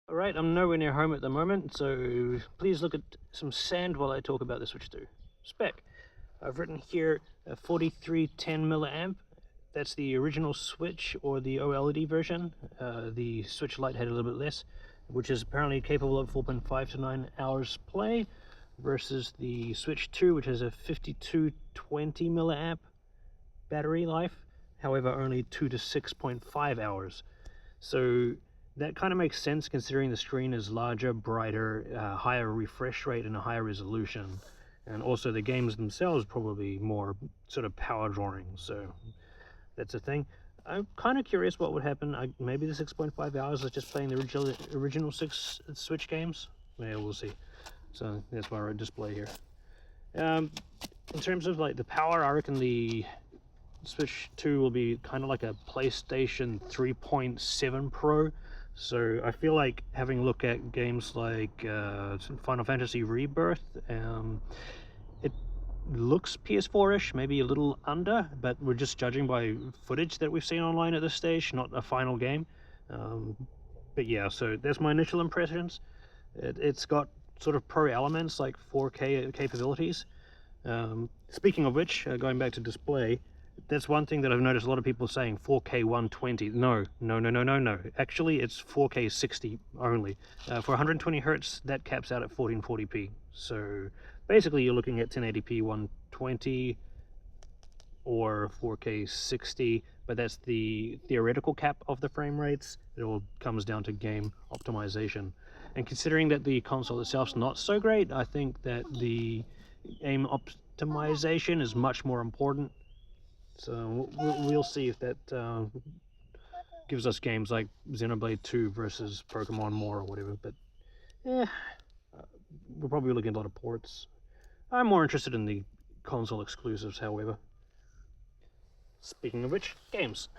Alright, I'm nowhere near home at the moment, so please look at some sand while I talk about the Switch 2. Spec. I've written here a 4310 milliamp. That's the original Switch or the OLED version. The Switch Lite had a little bit less, which is apparently capable of 4.5 to 9 hours play, versus the Switch 2, which has a 5220 milliamp battery life, however only 2 to 6.5 hours. So that kind of makes sense considering the screen is larger, brighter, higher refresh rate and a higher resolution, and also the games themselves probably more sort of power drawing, so that's a thing. I'm kind of curious what would happen. Maybe the 6.5 hours is just playing the original 6 Switch games. Yeah, we'll see. So that's why I wrote display here. In terms of like the power, I reckon the Switch 2 will be kind of like a PlayStation 3.7 Pro. So I feel like having a look at games like Final Fantasy Rebirth, it looks PS4-ish, maybe a little under, but we're just judging by footage that we've seen online at this stage, not a final game. But yeah, so that's my initial impressions. It's got sort of pro elements like 4K capabilities. Speaking of which, going back to display, that's one thing that I've noticed a lot of people saying 4K 120. No. Actually, it's 4K 60 only. For 120 hertz, that caps out at 1440p. So basically, you're looking at 1080p 120 or 4K 60, but that's the theoretical cap of the frame rates. It all comes down to game optimization. And considering that the console itself's not so great, I think that the game optimization is much more important. So we'll see if that gives us games like Xenoblade 2 versus Pokemon More or whatever, but we're probably looking at a lot of ports. I'm more interested in the console exclusives, however. Speaking of which, games.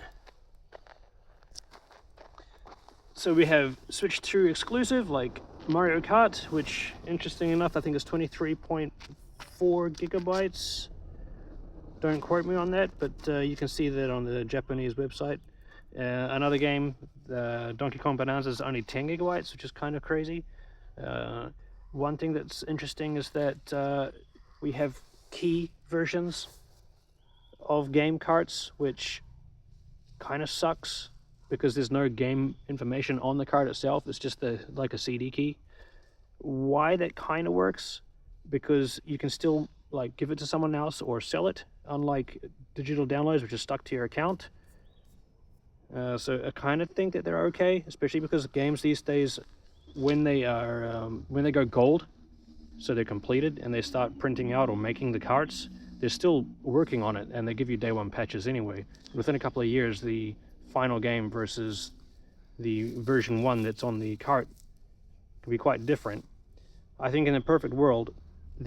So we have Switch 2 exclusive, like Mario Kart, which, interesting enough, I think is 23.4 gigabytes. Don't quote me on that, but you can see that on the Japanese website. Another game, Donkey Kong Bonanza, is only 10 gigabytes, which is kind of crazy. One thing that's interesting is that we have key versions of game carts, which kind of sucks because there's no game information on the cart itself. It's just like a CD key. Why that kind of works, because you can still like give it to someone else or sell it, unlike digital downloads, which is stuck to your account. So I kind of think that they're okay, especially because games these days, when they go gold, so they're completed and they start printing out or making the carts, they're still working on it and they give you day one patches anyway. Within a couple of years, the final game versus the version 1 that's on the cart can be quite different. I think in a perfect world, at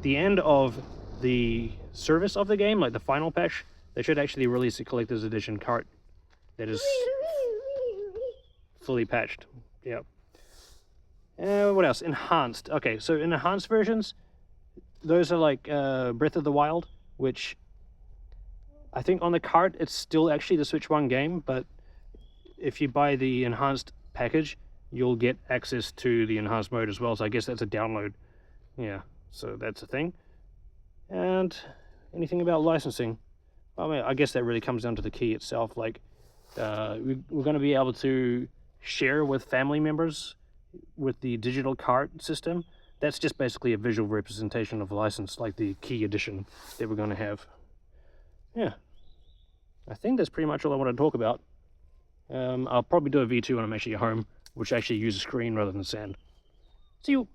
the end of the service of the game, like the final patch, they should actually release a collector's edition cart that is fully patched. Yep. What else? Enhanced. Okay, so in enhanced versions, those are like Breath of the Wild, which I think on the cart it's still actually the Switch 1 game, but if you buy the enhanced package, you'll get access to the enhanced mode as well, so I guess that's a download. Yeah, so that's a thing. And anything about licensing? I mean, I guess that really comes down to the key itself. Like, we're going to be able to share with family members with the digital cart system. That's just basically a visual representation of the license, like the key edition that we're going to have. Yeah, I think that's pretty much all I want to talk about. I'll probably do a V2 when I'm actually at home, which actually uses screen rather than sand. See you!